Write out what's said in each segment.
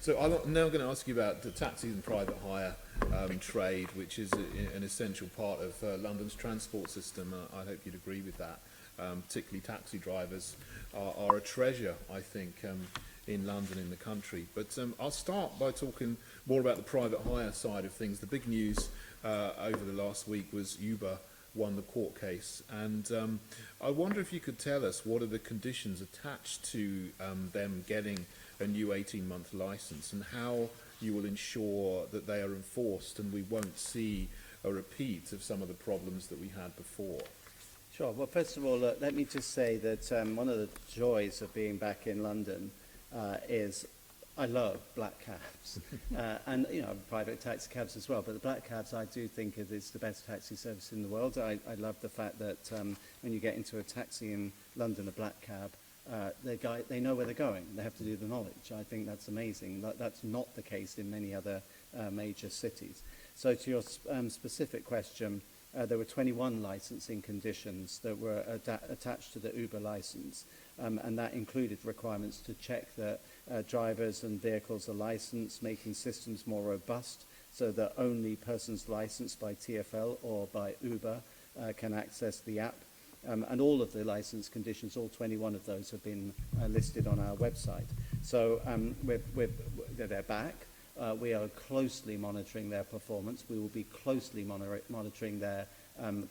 So I'm now going to ask you about the taxis and private hire trade, which is an essential part of London's transport system. I hope you'd agree with that. Particularly taxi drivers are a treasure, I think, in London, in the country. But I'll start by talking more about the private hire side of things. The big news over the last week was Uber won the court case, and I wonder if you could tell us what are the conditions attached to them getting a new 18-month license, and how you will ensure that they are enforced and we won't see a repeat of some of the problems that we had before. Sure. Well, first of all, let me just say that one of the joys of being back in London is I love black cabs, and private taxi cabs as well. But the black cabs, I do think it is the best taxi service in the world. I love the fact that when you get into a taxi in London, a black cab, they know where they're going. They have to do the knowledge. I think that's amazing. That's not the case in many other major cities. So to your specific question, there were 21 licensing conditions that were attached to the Uber license, and that included requirements to check that drivers and vehicles are licensed, making systems more robust so that only persons licensed by TfL or by Uber can access the app. And all of the license conditions, all 21 of those, have been listed on our website. So they're back. We are closely monitoring their performance. We will be closely monitoring their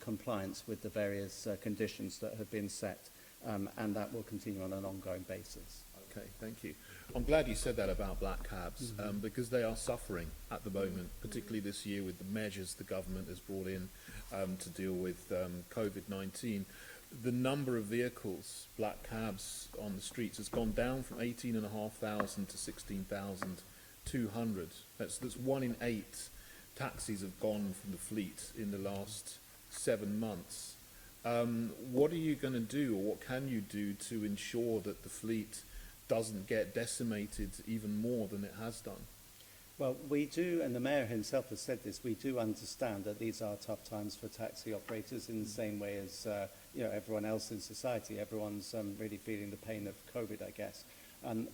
compliance with the various conditions that have been set, and that will continue on an ongoing basis. Okay, thank you. I'm glad you said that about black cabs, because they are suffering at the moment, particularly this year with the measures the government has brought in to deal with COVID-19. The number of vehicles, black cabs on the streets, has gone down from 18,500 to 16,200. That's 1 in 8 taxis have gone from the fleet in the last 7 months. What are you going to do, or what can you do to ensure that the fleet doesn't get decimated even more than it has done? Well, we do, and the Mayor himself has said this, we do understand that these are tough times for taxi operators in the same way as everyone else in society. Everyone's really feeling the pain of COVID, I guess.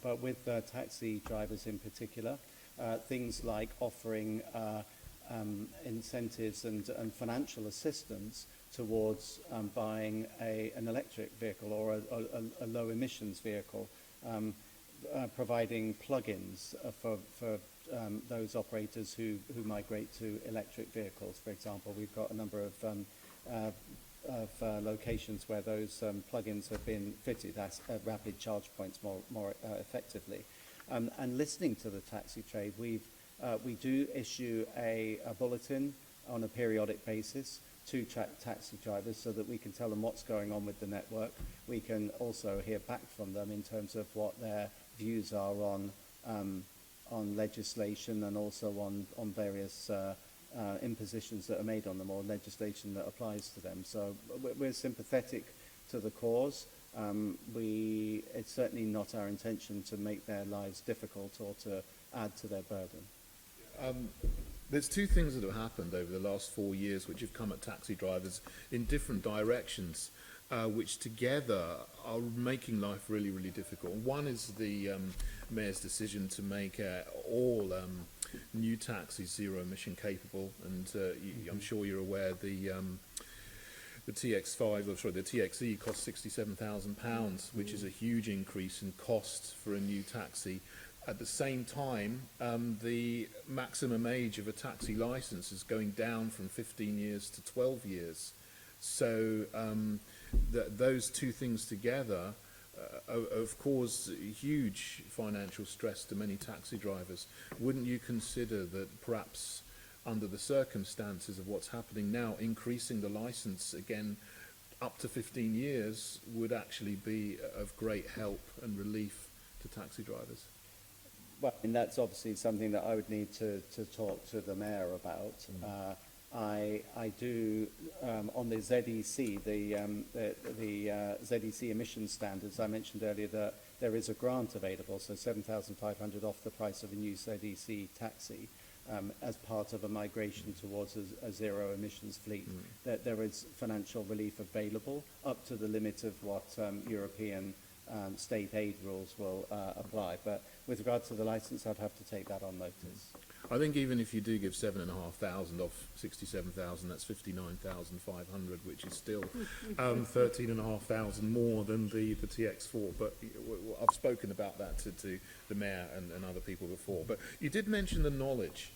But with taxi drivers in particular, things like offering incentives and financial assistance towards buying an electric vehicle or a low emissions vehicle, providing plug-ins for those operators who migrate to electric vehicles. For example, we've got a number of locations where those plug-ins have been fitted as rapid charge points more effectively. And listening to the taxi trade, we do issue a bulletin on a periodic basis to taxi drivers so that we can tell them what's going on with the network. We can also hear back from them in terms of what their views are on legislation and also on various impositions that are made on them, or legislation that applies to them. So we're sympathetic to the cause. It's certainly not our intention to make their lives difficult or to add to their burden. There's two things that have happened over the last 4 years which have come at taxi drivers in different directions, which together are making life really, really difficult. One is the Mayor's decision to make all new taxis zero emission capable, and I'm sure you're aware the TX5, or sorry, the TXE costs £67,000, which is a huge increase in cost for a new taxi. At the same time, the maximum age of a taxi license is going down from 15 years to 12 years. So those two things together have caused huge financial stress to many taxi drivers. Wouldn't you consider that perhaps under the circumstances of what's happening now, increasing the license again up to 15 years would actually be of great help and relief to taxi drivers? Well, and that's obviously something that I would need to talk to the Mayor about. I do, on the ZEC, the ZEC emission standards, I mentioned earlier that there is a grant available, so $7,500 off the price of a new ZEC taxi, as part of a migration towards a zero emissions fleet. That there is financial relief available up to the limit of what European state aid rules will apply. But with regard to the licence, I'd have to take that on notice. I think even if you do give 7,500 off 67,000, that's 59,500, which is still 13,500 more than the TX4. But I've spoken about that to the mayor and other people before. But you did mention the knowledge,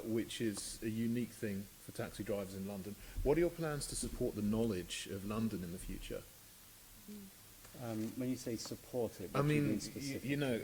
which is a unique thing for taxi drivers in London. What are your plans to support the knowledge of London in the future? When you say support it, I what do you mean, mean specifically? you know,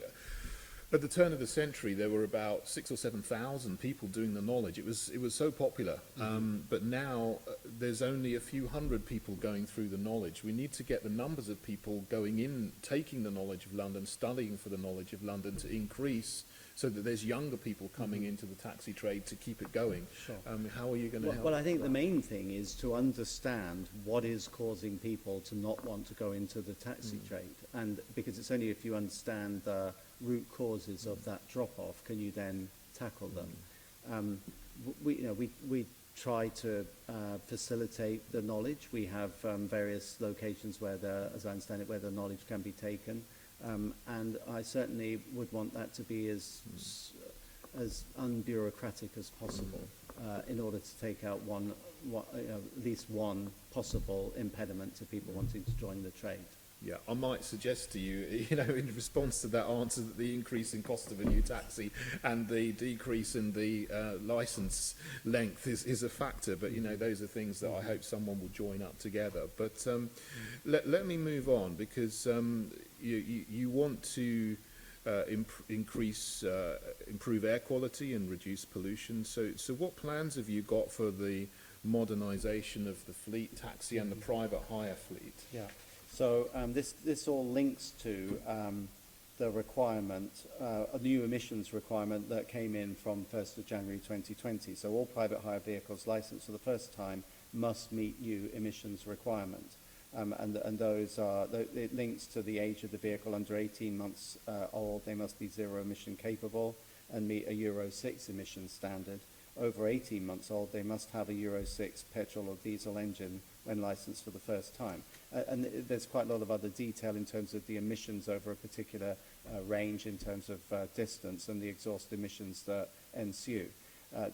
at the turn of the century, there were about 6,000 or 7,000 people doing the knowledge. It was so popular. But now there's only a few hundred people going through the knowledge. We need to get the numbers of people going in, taking the knowledge of London, studying for the knowledge of London to increase, so that there's younger people coming into the taxi trade to keep it going. Sure. How are you going to help? Well, I think the main thing is to understand what is causing people to not want to go into the taxi trade. And because it's only if you understand the root causes of that drop-off can you then tackle them. We try to facilitate the knowledge. We have various locations where, as I understand it, where the knowledge can be taken. And I certainly would want that to be as unbureaucratic as possible in order to take out at least one possible impediment to people wanting to join the trade. Yeah, I might suggest to you, in response to that answer, that the increase in cost of a new taxi and the decrease in the licence length is a factor. But, those are things that I hope someone will join up together. But let me move on, because you want to improve air quality and reduce pollution. So what plans have you got for the modernisation of the fleet, taxi and the private hire fleet? Yeah. So this all links to the requirement, a new emissions requirement that came in from 1st of January 2020. So all private hire vehicles licensed for the first time must meet new emissions requirement. And those are, it links to the age of the vehicle. Under 18 months old, they must be zero emission capable and meet a Euro 6 emission standard. Over 18 months old, they must have a Euro 6 petrol or diesel engine when licensed for the first time. And there's quite a lot of other detail in terms of the emissions over a particular range in terms of distance and the exhaust emissions that ensue.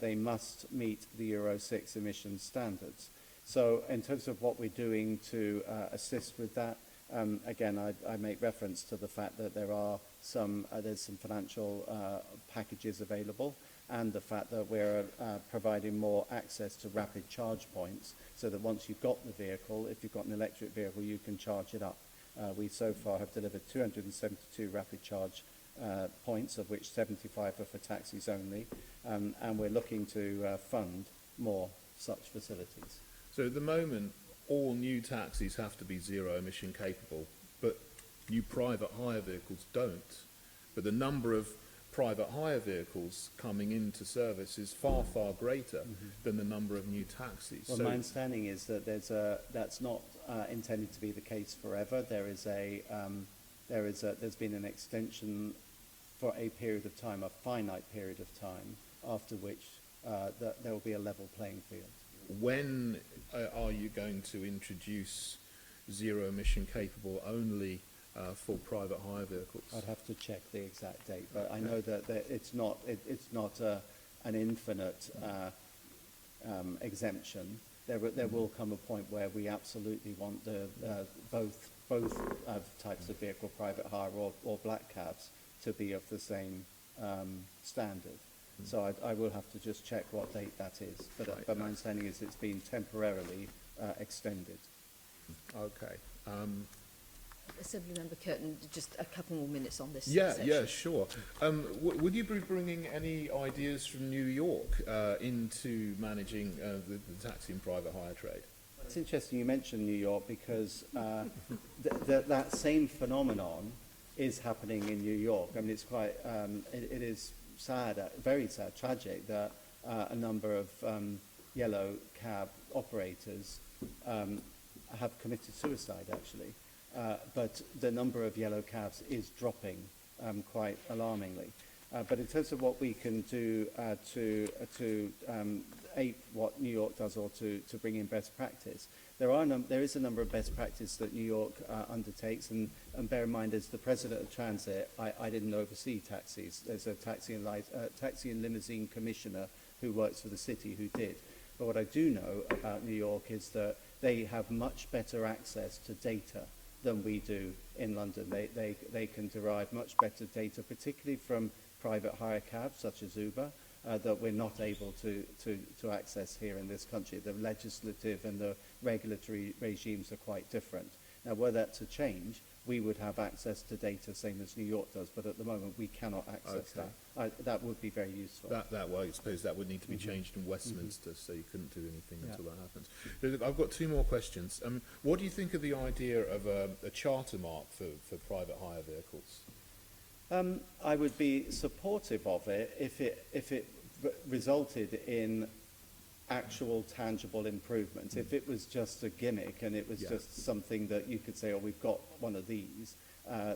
They must meet the Euro 6 emission standards. So in terms of what we're doing to assist with that, again, I make reference to the fact that there's some financial packages available, and the fact that we're providing more access to rapid charge points, so that once you've got the vehicle, if you've got an electric vehicle, you can charge it up. We so far have delivered 272 rapid charge points, of which 75 are for taxis only, and we're looking to fund more such facilities. So at the moment, all new taxis have to be zero emission capable, but new private hire vehicles don't. But the number of private hire vehicles coming into service is far, far greater than the number of new taxis. Well, my understanding is that that's not intended to be the case forever. There's been an extension for a period of time, a finite period of time, after which there will be a level playing field. When are you going to introduce zero emission capable only for private hire vehicles? I'd have to check the exact date, but I know that it's not an infinite exemption. There will come a point where we absolutely want both types of vehicle, private hire or black cabs, to be of the same standard. So I will have to just check what date that is, but my understanding is it's been temporarily extended. Okay. Assembly Member Kurten, just a couple more minutes on this Yeah, section. sure. Would you be bringing any ideas from New York into managing the taxi and private hire trade? It's interesting you mentioned New York, because that same phenomenon is happening in New York. I mean, it's quite, it is sad, very sad, tragic that a number of yellow cab operators have committed suicide, actually. But the number of yellow cabs is dropping quite alarmingly. But in terms of what we can do to ape what New York does or to bring in best practice, there is a number of best practice that New York undertakes, and bear in mind, as the president of Transit, I didn't oversee taxis. There's a taxi and limousine commissioner who works for the city who did. But what I do know about New York is that they have much better access to data than we do in London. They can derive much better data, particularly from private hire cabs such as Uber, that we're not able to access here in this country. The legislative and the regulatory regimes are quite different. Now, were that to change, we would have access to data same as New York does, but at the moment we cannot access that. That would be very useful. Well, I suppose that would need to be changed in Westminster, so you couldn't do anything until that happens. I've got two more questions. What do you think of the idea of a charter mark for private hire vehicles? I would be supportive of it if it resulted in actual tangible improvements. If it was just a gimmick and it was just something that you could say, oh, we've got one of these,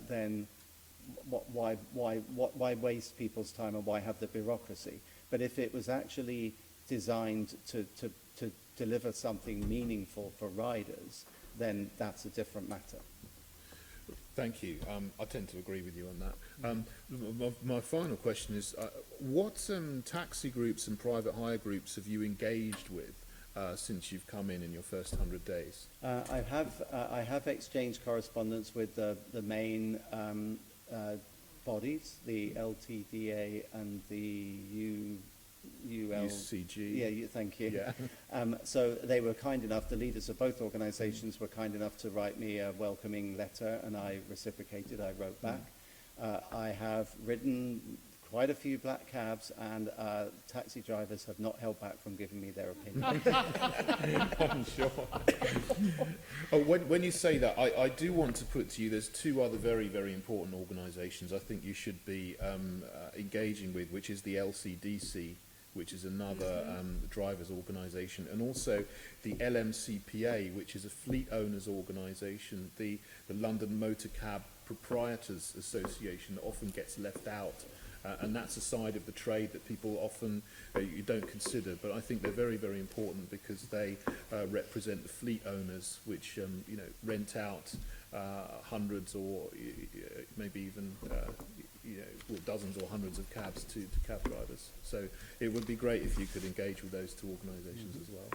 then why waste people's time and why have the bureaucracy? But if it was actually designed to deliver something meaningful for riders, then that's a different matter. Thank you. I tend to agree with you on that. My final question is, what taxi groups and private hire groups have you engaged with since you've come in your first 100 days? I have exchanged correspondence with the main bodies, the LTDA and the UCG. Yeah, thank you. Yeah. So they were kind enough, the leaders of both organisations were kind enough to write me a welcoming letter, and I reciprocated, I wrote back. I have ridden quite a few black cabs, and taxi drivers have not held back from giving me their opinion. I'm sure. When you say that, I do want to put to you, there's two other very, very important organisations I think you should be engaging with, which is the LCDC, which is another drivers' organisation, and also the LMCPA, which is a fleet owners' organisation, the London Motor Cab Proprietors Association, that often gets left out. And that's a side of the trade that people often you don't consider, but I think they're very, very important because they represent the fleet owners, which rent out hundreds or maybe even dozens or hundreds of cabs to cab drivers. So it would be great if you could engage with those two organisations as well.